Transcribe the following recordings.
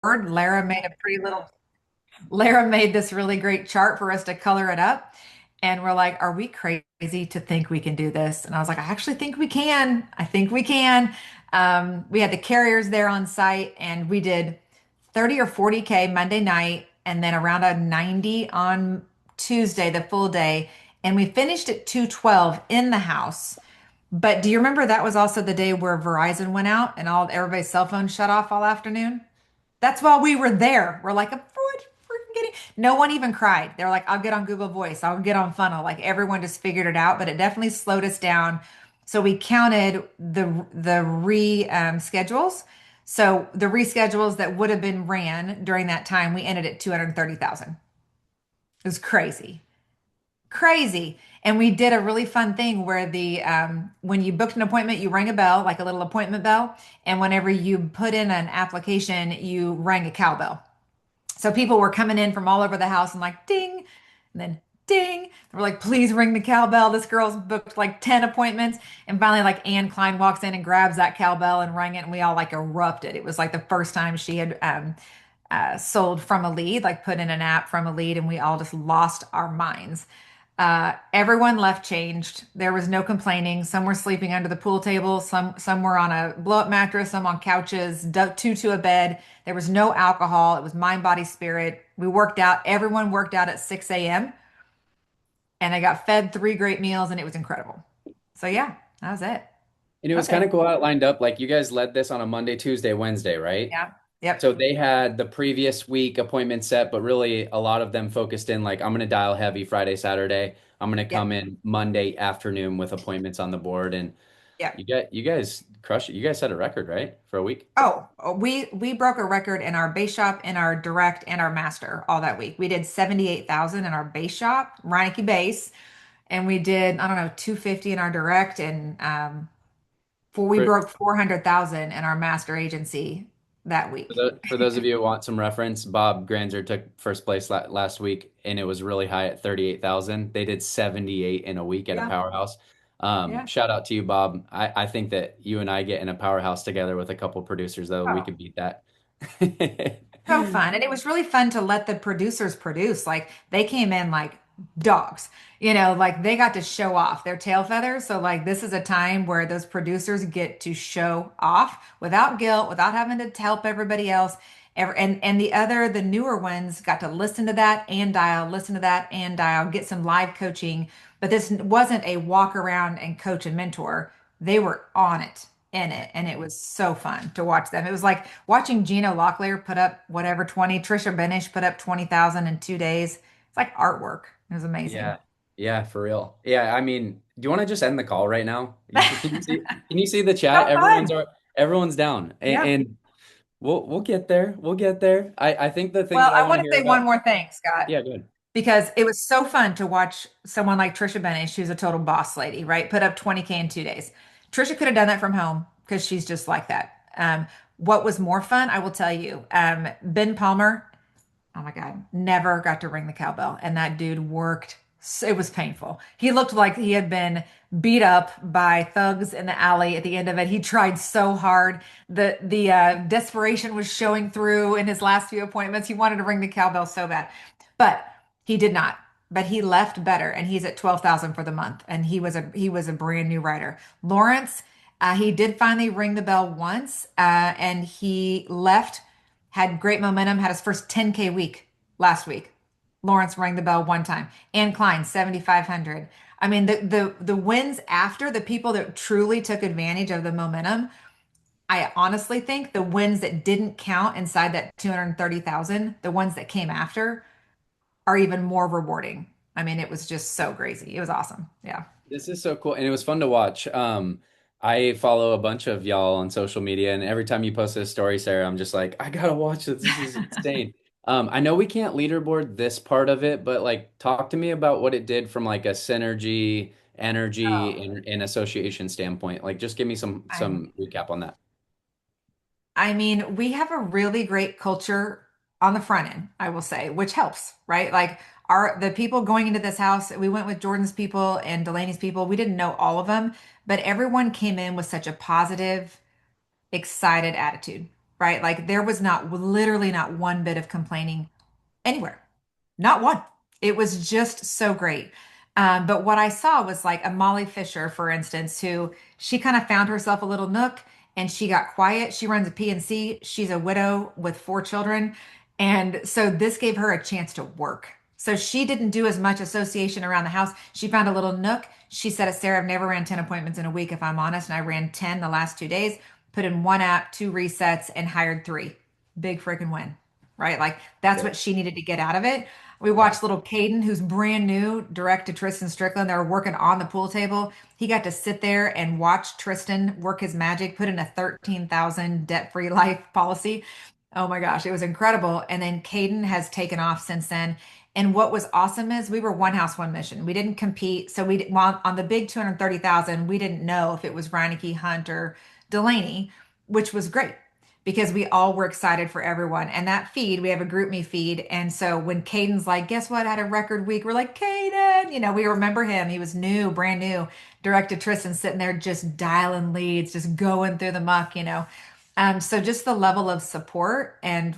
Lara made this really great chart for us to color it up. And we're like, are we crazy to think we can do this? And I was like, I actually think we can. I think we can. We had the carriers there on site and we did 30 or 40K Monday night and then around a 90 on Tuesday, the full day. And we finished at 212 in the house. But do you remember that was also the day where Verizon went out and all everybody's cell phones shut off all afternoon? That's while we were there. We're like, what freaking kidding? No one even cried. They're like, I'll get on Google Voice, I'll get on Funnel. Like everyone just figured it out, but it definitely slowed us down. So we counted the schedules. So the reschedules that would have been ran during that time, we ended at 230,000. It was crazy. Crazy. And we did a really fun thing where the when you booked an appointment, you rang a bell, like a little appointment bell. And whenever you put in an application, you rang a cowbell. So people were coming in from all over the house and like ding, and then ding. We're like, please ring the cowbell. This girl's booked like 10 appointments. And finally, like Anne Klein walks in and grabs that cowbell and rang it, and we all like erupted. It was like the first time she had sold from a lead, like put in an app from a lead, and we all just lost our minds. Everyone left changed. There was no complaining. Some were sleeping under the pool table. Some were on a blow up mattress. Some on couches. Two to a bed. There was no alcohol. It was mind, body, spirit. We worked out. Everyone worked out at 6 a.m. and they got fed three great meals, and it was incredible. So yeah, that was it. And it was kind Okay. of cool how it lined up. Like you guys led this on a Monday, Tuesday, Wednesday, right? Yeah. Yep. So they had the previous week appointment set, but really a lot of them focused in like I'm going to dial heavy Friday, Saturday. I'm going to Yep. come in Monday afternoon with appointments on the board, and Yep. you guys crushed it. You guys set a record, right? For a week. We broke a record in our base shop, in our direct, and our master all that week. We did 78,000 in our base shop, Reineke base, and we did, I don't know, 250 in our direct, and we For broke 400,000 in our master agency that week. for those of you who want some reference, Bob Granzer took first place last week, and it was really high at 38,000. They did 78 in a week at a Yeah, powerhouse. yeah. Shout out to you, Bob. I think that you and I get in a powerhouse together with a couple producers, though, we Oh, could beat that. so fun. And it was really fun to let the producers produce. Like they came in like dogs, like they got to show off their tail feathers. So like this is a time where those producers get to show off without guilt, without having to help everybody else. And the newer ones got to listen to that and dial, listen to that and dial, get some live coaching. But this wasn't a walk around and coach and mentor. They were on it, in it, and it was so fun to watch them. It was like watching Gino Locklear put up whatever 20, Trisha Benish put up 20,000 in 2 days. It's like artwork. It was amazing. Yeah. Yeah, for real. Yeah, I mean, do you want to just end the call right now? Can you see the chat? So fun. Everyone's down. Yeah. And we'll get there. We'll get there. I think the thing Well, that I I want want to to hear say one about. more thing, Scott, Yeah, good. because it was so fun to watch someone like Trisha Benish, who's a total boss lady, right? Put up 20K in 2 days. Trisha could have done that from home because she's just like that. What was more fun, I will tell you, Ben Palmer. Oh my God, never got to ring the cowbell. And that dude worked. It was painful. He looked like he had been beat up by thugs in the alley at the end of it. He tried so hard. The desperation was showing through in his last few appointments. He wanted to ring the cowbell so bad, but he did not. But he left better, and he's at 12,000 for the month. And he was a brand new writer. Lawrence, he did finally ring the bell once, and he left, had great momentum, had his first 10K week last week. Lawrence rang the bell one time. Ann Klein, 7,500. I mean, the wins after, the people that truly took advantage of the momentum, I honestly think the wins that didn't count inside that 230,000, the ones that came after, are even more rewarding. I mean, it was just so crazy. It was awesome. Yeah. This is so cool, and it was fun to watch. I follow a bunch of y'all on social media, and every time you post a story, Sarah, I'm just like, I gotta watch this. This is insane. I know we can't leaderboard this part of it, but like, talk to me about what it did from like a synergy, energy, Oh, and association standpoint. Like, just give me I some recap on that. I mean, we have a really great culture on the front end, I will say, which helps, right? Like the people going into this house, we went with Jordan's people and Delaney's people. We didn't know all of them, but everyone came in with such a positive, excited attitude. right? Like there was not literally not one bit of complaining anywhere. Not one. It was just so great. But what I saw was like a Molly Fisher, for instance, who she kind of found herself a little nook and she got quiet. She runs a PNC. She's a widow with 4 children. And so this gave her a chance to work. So she didn't do as much association around the house. She found a little nook. She said, Sarah, I've never ran 10 appointments in a week, if I'm honest. And I ran 10 the last 2 days, put in one app, 2 resets, and hired three. Big freaking win, right? Like that's Yeah. what she needed to get out of it. We Yeah. watched little Caden, who's brand new, direct to Tristan Strickland. They were working on the pool table. He got to sit there and watch Tristan work his magic, put in a 13,000 debt-free life policy. Oh my gosh, it was incredible. And then Caden has taken off since then. And what was awesome is we were one house, one mission. We didn't compete. So well, on the big 230,000, we didn't know if it was Reineke, Hunt, or Delaney, which was great because we all were excited for everyone. And that feed, we have a group me feed. And so when Caden's like, guess what? I had a record week. We're like, Caden, we remember him. He was new, brand new, directed Tristan sitting there just dialing leads, just going through the muck. So just the level of support. And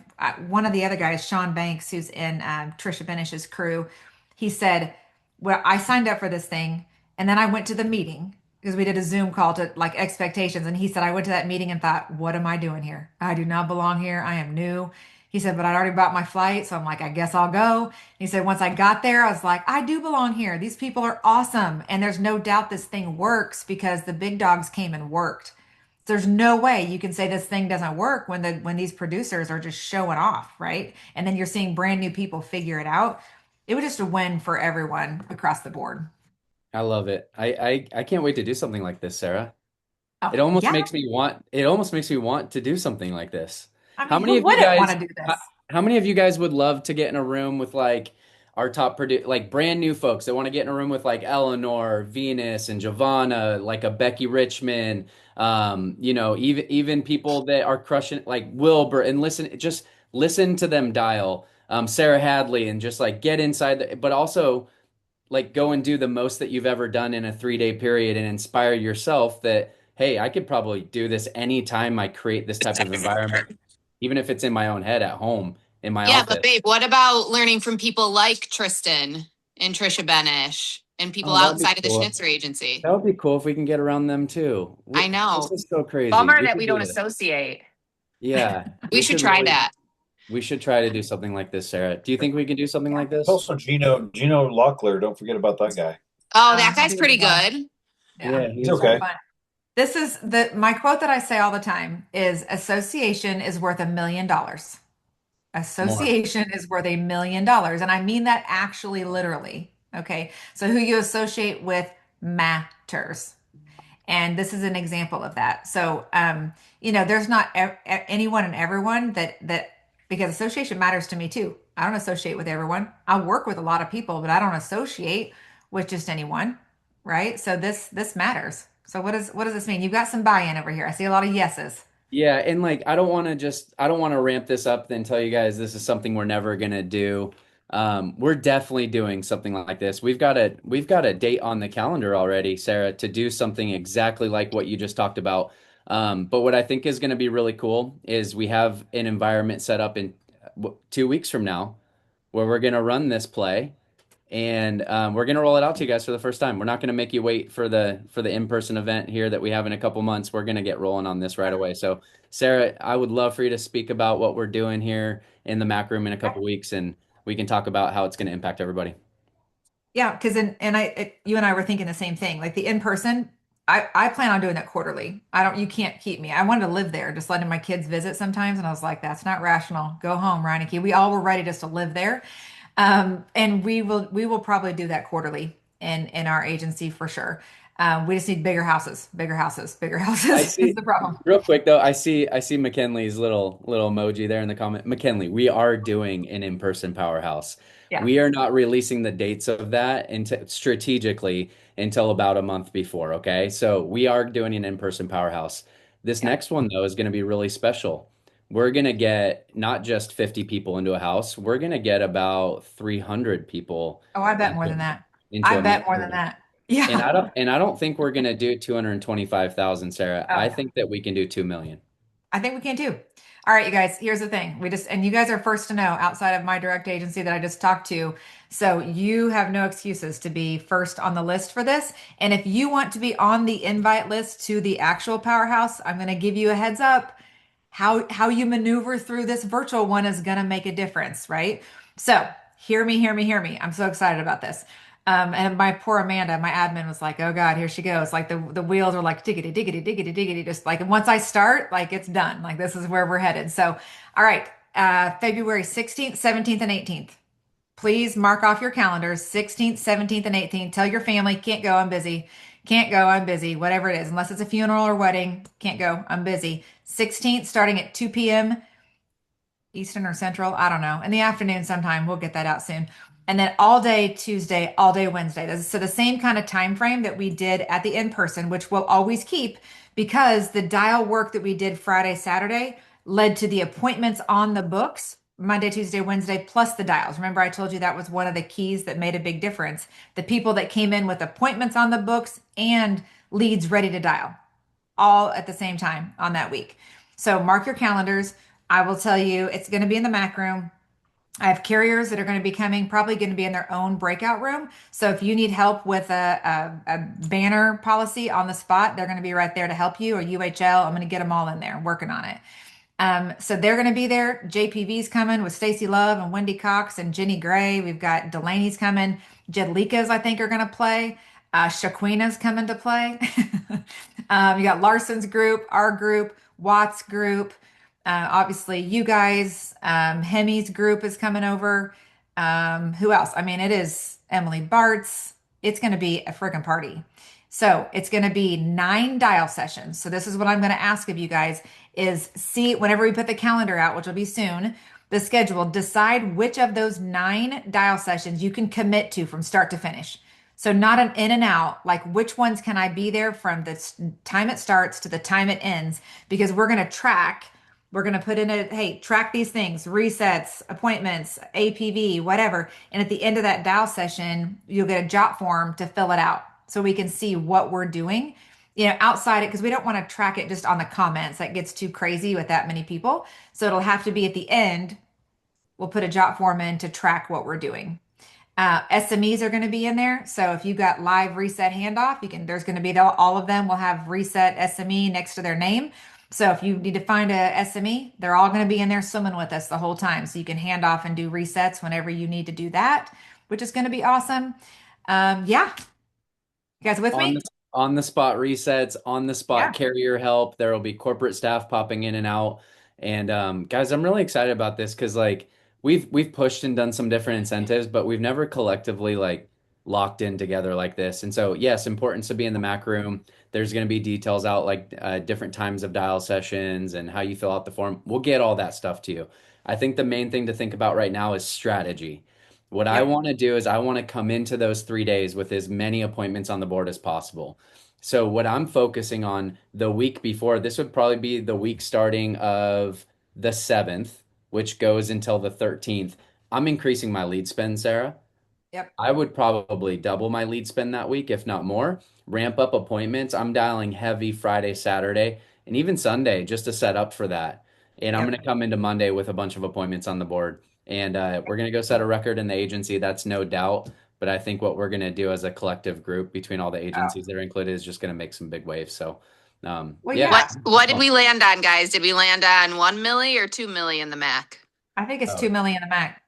one of the other guys, Sean Banks, who's in Trisha Benish's crew, he said, well, I signed up for this thing and then I went to the meeting because we did a Zoom call to like expectations. And he said, I went to that meeting and thought, what am I doing here? I do not belong here. I am new. He said, but I'd already bought my flight. So I'm like, I guess I'll go. He said, once I got there, I was like, I do belong here. These people are awesome. And there's no doubt this thing works because the big dogs came and worked. There's no way you can say this thing doesn't work when these producers are just showing off, right? And then you're seeing brand new people figure it out. It was just a win for everyone across the board. I love it. I can't wait to do something like this, Sarah. Oh, yeah. It almost makes me want to do something like this. I How mean, many who of you wouldn't want guys to do how, this? how many of you guys would love to get in a room with like our like brand new folks that want to get in a room with like Eleanor, Venus, and Giovanna, like a Becky Richmond, even people that are crushing like Wilbur and listen to them dial Sarah Hadley and just like get inside but also like go and do the most that you've ever done in a 3-day period and inspire yourself that, hey, I could probably do this anytime I create this type of environment, even if it's in my own head at home in my Yeah, but office. babe, what about learning from people like Tristan and Trisha Benish and people Oh, that would be outside of the cool. Schnitzer agency? That would be cool if we can get around them too. I This know. is so crazy. Bummer We that should we do don't this. associate. Yeah, We should try that. we should try to do something like this, Sarah. Do you think we can do something Yeah. like this? Also, Gino Locklear. Don't forget about that guy. Oh, that guy's He was pretty fun. good. Yeah, Yeah, He's so okay. fun. This is my quote that I say all the time is association is worth $1 million. more. Association is worth $1 million. And I mean that actually literally. Okay. So who you associate with matters. And this is an example of that. So, there's not anyone and everyone that because association matters to me too. I don't associate with everyone. I work with a lot of people, but I don't associate with just anyone, right? So this matters. So what does this mean? You've got some buy-in over here. I see a lot of yeses. Yeah, and like I don't want to ramp this up and tell you guys this is something we're never gonna do. We're definitely doing something like this. We've got a date on the calendar already, Sarah, to do something exactly like what you just talked about. But what I think is going to be really cool is we have an environment set up in 2 weeks from now where we're going to run this play and we're gonna roll it out to you guys for the first time. We're not gonna make you wait for the in-person event here that we have in a couple months. We're gonna get rolling on this right away. So, Sarah, I would love for you to speak about what we're doing here in the Mac Room in a couple weeks, and we can talk about how it's gonna impact everybody. Yeah, because you and I were thinking the same thing. Like the in person, I plan on doing that quarterly. You can't keep me. I wanted to live there, just letting my kids visit sometimes, and I was like, that's not rational. Go home, Reineke. We all were ready just to live there, and we will probably do that quarterly in our agency for sure. We just need bigger houses, bigger houses, bigger I houses is see. the problem. Real quick though, I see McKinley's little emoji there in the comment. McKinley, we are doing an in-person powerhouse. Yeah. We are not releasing the dates of that into strategically until about a month before, okay? So we are doing an in-person powerhouse. This Yeah. next one though is going to be really special. We're going to get not just 50 people into a house, we're going to get about 300 people Oh, I bet more into than that. into I a bet mixed more than room. that. Yeah. And I don't think we're gonna do 225,000, Sarah. Oh, I no. think that we can do 2 million. I think we can too. All right, you guys, here's the thing. And you guys are first to know outside of my direct agency that I just talked to. So you have no excuses to be first on the list for this. And if you want to be on the invite list to the actual Powerhouse, I'm going to give you a heads up. How you maneuver through this virtual one is going to make a difference, right? So hear me, hear me, hear me. I'm so excited about this. And my poor Amanda, my admin was like, "Oh God, here she goes!" Like the wheels are like diggity, diggity, diggity, diggity. Just like, and once I start, like it's done. Like this is where we're headed. So, all right, February 16th, 17th, and 18th. Please mark off your calendars. 16th, 17th, and 18th. Tell your family, can't go, I'm busy. Can't go, I'm busy. Whatever it is, unless it's a funeral or wedding, can't go, I'm busy. 16th, starting at 2 p.m. Eastern or Central, I don't know. In the afternoon sometime, we'll get that out soon. And then all day Tuesday, all day Wednesday. So the same kind of time frame that we did at the in-person, which we'll always keep because the dial work that we did Friday, Saturday led to the appointments on the books Monday, Tuesday, Wednesday, plus the dials. Remember, I told you that was one of the keys that made a big difference. The people that came in with appointments on the books and leads ready to dial all at the same time on that week. So mark your calendars. I will tell you it's going to be in the Mac room. I have carriers that are going to be coming, probably going to be in their own breakout room. So if you need help with a banner policy on the spot, they're going to be right there to help you, or UHL. I'm going to get them all in there working on it. So they're going to be there. JPV's coming with Stacy Love and Wendy Cox and Jenny Gray. We've got Delaney's coming. Jedlika's, I think, are going to play. Shaquina's coming to play. You got Larson's group, our group, Watts group. Obviously, you guys. Hemi's group is coming over. Who else? I mean, it is Emily Bart's. It's going to be a friggin' party. So it's going to be 9 dial sessions. So this is what I'm going to ask of you guys is see whenever we put the calendar out, which will be soon, the schedule, decide which of those 9 dial sessions you can commit to from start to finish. So not an in and out, like which ones can I be there from the time it starts to the time it ends? Because we're going to track, we're going to put in a, hey, track these things, resets, appointments, APV, whatever. And at the end of that dial session, you'll get a jot form to fill it out so we can see what we're doing, outside it, because we don't want to track it just on the comments. That gets too crazy with that many people. So it'll have to be at the end. We'll put a jot form in to track what we're doing. SMEs are going to be in there. So if you got live reset handoff, there's going to be all of them will have reset SME next to their name. So if you need to find a SME, they're all going to be in there swimming with us the whole time. So you can hand off and do resets whenever you need to do that, which is going to be awesome. Yeah. You guys with On me? the on the spot resets, on the Yeah. spot carrier help. There will be corporate staff popping in and out. And guys, I'm really excited about this because like we've pushed and done some different incentives, but we've never collectively like locked in together like this. And so yes, importance to be in the Mac room. There's going to be details out like different times of dial sessions and how you fill out the form. We'll get all that stuff to you. I think the main thing to think about right now is strategy. What I Yep. want to do is I want to come into those 3 days with as many appointments on the board as possible. So what I'm focusing on the week before, this would probably be the week starting of the 7th, which goes until the 13th. I'm increasing my lead spend, Sarah. Yep. I would probably double my lead spend that week, if not more. Ramp up appointments. I'm dialing heavy Friday, Saturday, and even Sunday just to set up for that. And I'm going Yep. to come into Monday with a bunch of appointments on the board. And we're going to go set a record in the agency. That's no doubt. But I think what we're going to do as a collective group between all the Oh, agencies that are included is just going to make some big waves. So, well, yeah. What yeah. what did we land on, guys? Did we land on 1 milli or 2 milli in the MAC? I think it's Oh, 2 million a Mac.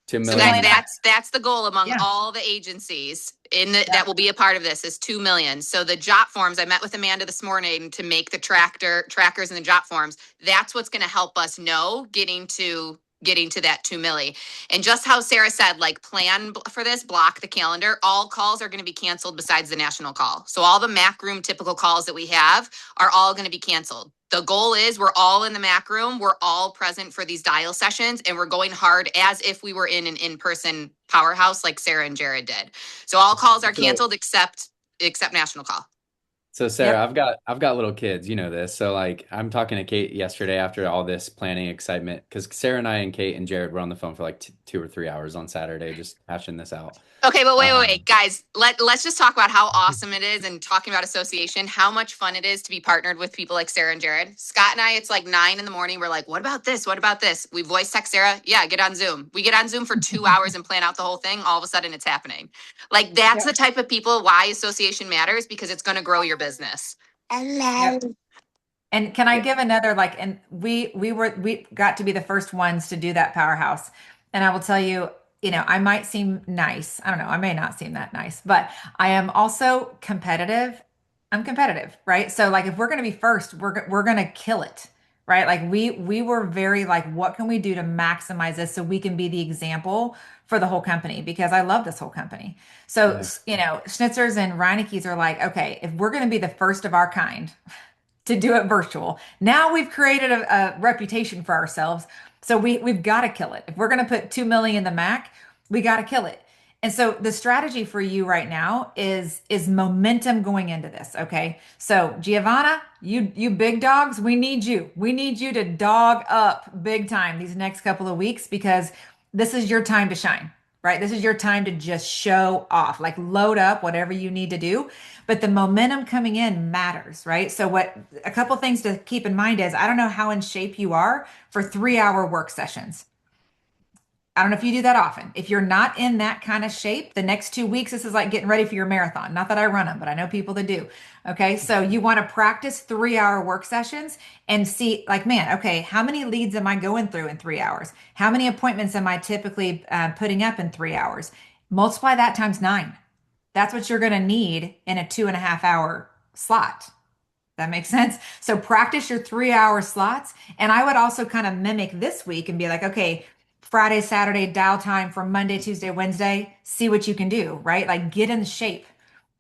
2 So 2 million million. a Mac. that's the goal among Yeah. all the agencies Yep. that will be a part of this is 2 million. So the jot forms, I met with Amanda this morning to make the trackers and the jot forms. That's what's going to help us know getting to that 2 milli. And just how Sarah said, like plan for this, block the calendar. All calls are going to be canceled besides the national call. So all the MAC room typical calls that we have are all going to be canceled. The goal is we're all in the MAC room. We're all present for these dial sessions and we're going hard as if we were in an in-person powerhouse like Sarah and Jared did. So all calls are So canceled except national call. So Sarah, Yep. I've got little kids, you know this. So like I'm talking to Kate yesterday after all this planning excitement because Sarah and I and Kate and Jared were on the phone for like 2 or 3 hours on Saturday just hashing this out. Okay, but wait, Um, guys. Let's just talk about how awesome it is, and talking about association, how much fun it is to be partnered with people like Sarah and Jared. Scott and I, it's like 9 in the morning. We're like, what about this? What about this? We voice text Sarah. Yeah, get on Zoom. We get on Zoom for 2 hours and plan out the whole thing. All of a sudden, it's happening. Like that's the Yep. type of people why association matters because it's going to grow your business. Yep. And can I yeah. give another like, and we got to be the first ones to do that powerhouse. And I will tell you, I might seem nice. I don't know, I may not seem that nice, but I am also competitive. I'm competitive, right? So like if we're going to be first, we're going to kill it, right? Like we were very like, what can we do to maximize this so we can be the example for the whole company? Because I love this whole company. So, Yeah. Schnitzers and Reinekes are like, okay, if we're going to be the first of our kind, to do it virtual. Now we've created a reputation for ourselves. So we've got to kill it. If we're going to put 2 million in the Mac, we got to kill it. And so the strategy for you right now is momentum going into this, okay? So Giovanna, you big dogs, we need you. We need you to dog up big time these next couple of weeks because this is your time to shine, right? This is your time to just show off, like load up whatever you need to do. But the momentum coming in matters, right? So what a couple things to keep in mind is I don't know how in shape you are for 3-hour work sessions. I don't know if you do that often. If you're not in that kind of shape, the next 2 weeks, this is like getting ready for your marathon. Not that I run them, but I know people that do. Okay. So you want to practice 3-hour work sessions and see, like, man, okay, how many leads am I going through in 3 hours? How many appointments am I typically putting up in 3 hours? Multiply that times 9. That's what you're going to need in a 2.5 hour slot. That makes sense. So practice your 3-hour slots. And I would also kind of mimic this week and be like, okay, Friday, Saturday, dial time for Monday, Tuesday, Wednesday, see what you can do, right? Like get in shape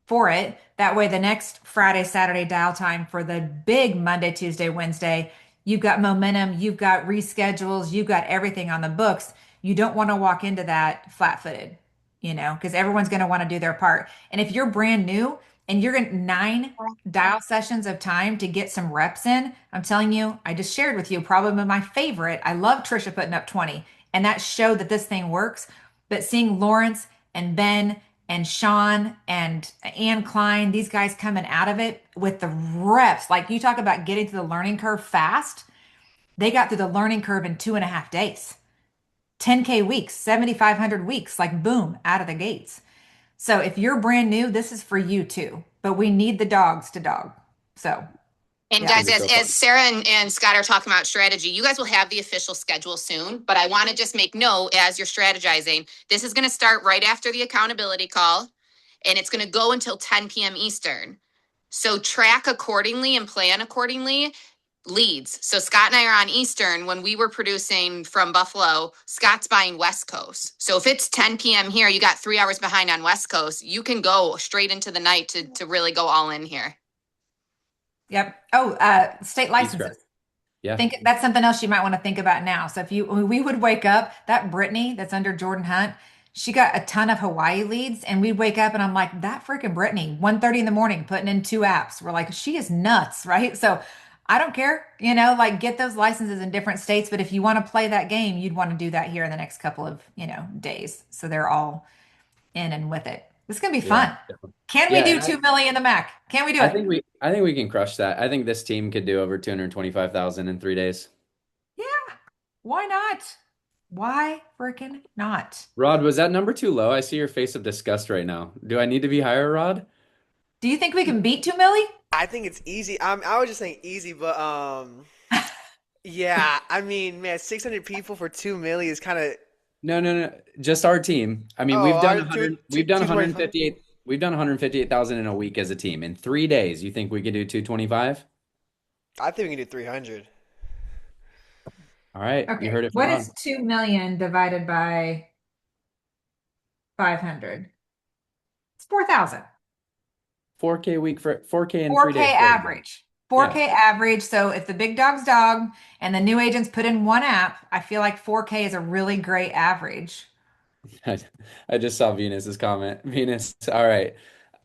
for it. That way, the next Friday, Saturday dial time for the big Monday, Tuesday, Wednesday, you've got momentum, you've got reschedules, you've got everything on the books. You don't want to walk into that flat footed, because everyone's going to want to do their part. And if you're brand new and you're getting 9 dial sessions of time to get some reps in, I'm telling you, I just shared with you probably my favorite. I love Trisha putting up 20, and that showed that this thing works. But seeing Lawrence and Ben and Sean and Ann Klein, these guys coming out of it with the reps. Like you talk about getting to the learning curve fast. They got through the learning curve in 2.5 days, 10K weeks, 7,500 weeks, like boom, out of the gates. So if you're brand new, this is for you too. But we need the dogs to dog. So, And It's gonna guys, yeah. be as, so as fun. Sarah and Scott are talking about strategy, you guys will have the official schedule soon. But I want to just make note as you're strategizing, this is going to start right after the accountability call and it's going to go until 10 p.m. Eastern. So track accordingly and plan accordingly. Leads. So Scott and I are on Eastern. When we were producing from Buffalo, Scott's buying West Coast. So if it's 10 p.m. here, you got 3 hours behind on West Coast. You can go straight into the night to really go all in here. Yep. Oh, state East Drive. licenses. Yeah. Think that's something else you might want to think about now. So if we would wake up, that Brittany that's under Jordan Hunt, she got a ton of Hawaii leads, and we'd wake up and I'm like, that freaking Brittany, 1:30 in the morning, putting in 2 apps. We're like, she is nuts, right? So I don't care, like get those licenses in different states. But if you want to play that game, you'd want to do that here in the next couple of, days. So they're all in and with it. This is gonna be Yeah. fun. Can we Yeah, do and 2 million in the Mac? Can we do I it? think we can crush that. I think this team could do over 225,000 in 3 days. Yeah. Why not? Why freaking not? Rod, was that number too low? I see your face of disgust right now. Do I need to be higher, Rod? Do you think we can beat 2 milli? I think it's easy. I was just saying easy, but yeah. I mean, man, 600 people for 2 million is kind of. No, no, no. Just our team. I mean, Oh, we've done our two 100, two we've done 225. 158, we've done 158,000 in a week as a team. In 3 days, you think we could do 225? I think we can do 300. All right, you Okay. heard it from What Rod. is 2 million divided by 500? It's 4,000. 4K a week for 4K in 3 days 4K for everybody. average. Yeah. 4K average. So if the big dog's dog and the new agents put in one app, I feel like 4K is a really great average. I just saw Venus's comment. Venus, all right.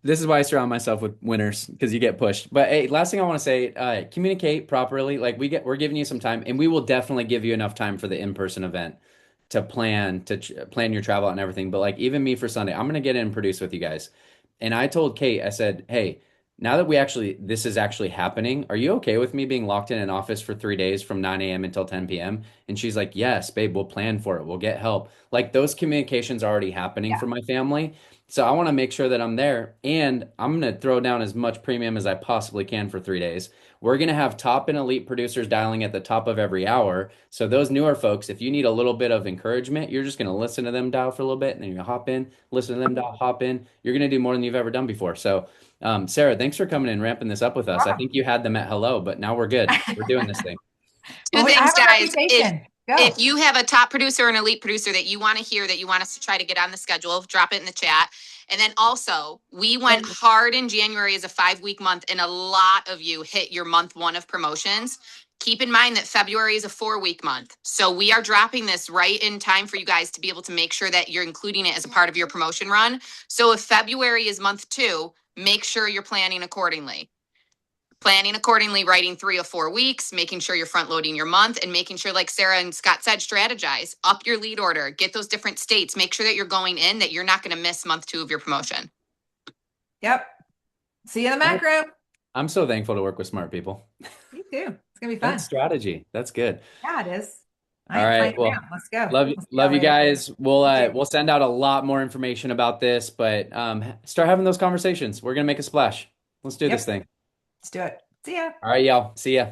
This is why I surround myself with winners because you get pushed. But hey, last thing I want to say, communicate properly. Like we're giving you some time, and we will definitely give you enough time for the in-person event to plan your travel out and everything. But like even me for Sunday, I'm gonna get in and produce with you guys. And I told Kate, I said, hey, now that this is actually happening, are you okay with me being locked in an office for 3 days from 9 a.m. until 10 p.m.? And she's like, yes, babe, we'll plan for it. We'll get help. Like those communications are already happening Yeah. for my family. So I want to make sure that I'm there, and I'm going to throw down as much premium as I possibly can for 3 days. We're going to have top and elite producers dialing at the top of every hour. So those newer folks, if you need a little bit of encouragement, you're just going to listen to them dial for a little bit, and then you hop in, listen to them dial, hop in. You're going to do more than you've ever done before. So, Sarah, thanks for coming and ramping this up with us. I Wow. think you had them at hello, but now we're good. We're doing this thing. Two Well, I things, have a guys. If reputation. if Go. you have a top producer or an elite producer that you want to hear that you want us to try to get on the schedule, drop it in the chat. And then also, we went hard in January as a 5-week month, and a lot of you hit your month one of promotions. Keep in mind that February is a 4-week month. So we are dropping this right in time for you guys to be able to make sure that you're including it as a part of your promotion run. So if February is month 2, make sure you're planning accordingly. Planning accordingly, writing 3 or 4 weeks, making sure you're front loading your month, and making sure, like Sarah and Scott said, strategize, up your lead order, get those different states, make sure that you're going in, that you're not going to miss month 2 of your promotion. Yep. See you in the macro. I'm so thankful to work with smart people. You too. It's gonna be fun. That's strategy. That's good. Yeah, it is. I All ain't right. playing Well, around. Let's go. love you, Let's see y'all love you later. guys. You too. We'll send out a lot more information about this, but start having those conversations. We're gonna make a splash. Let's do this Yep. thing. Let's do it. See ya. All right, y'all. See ya.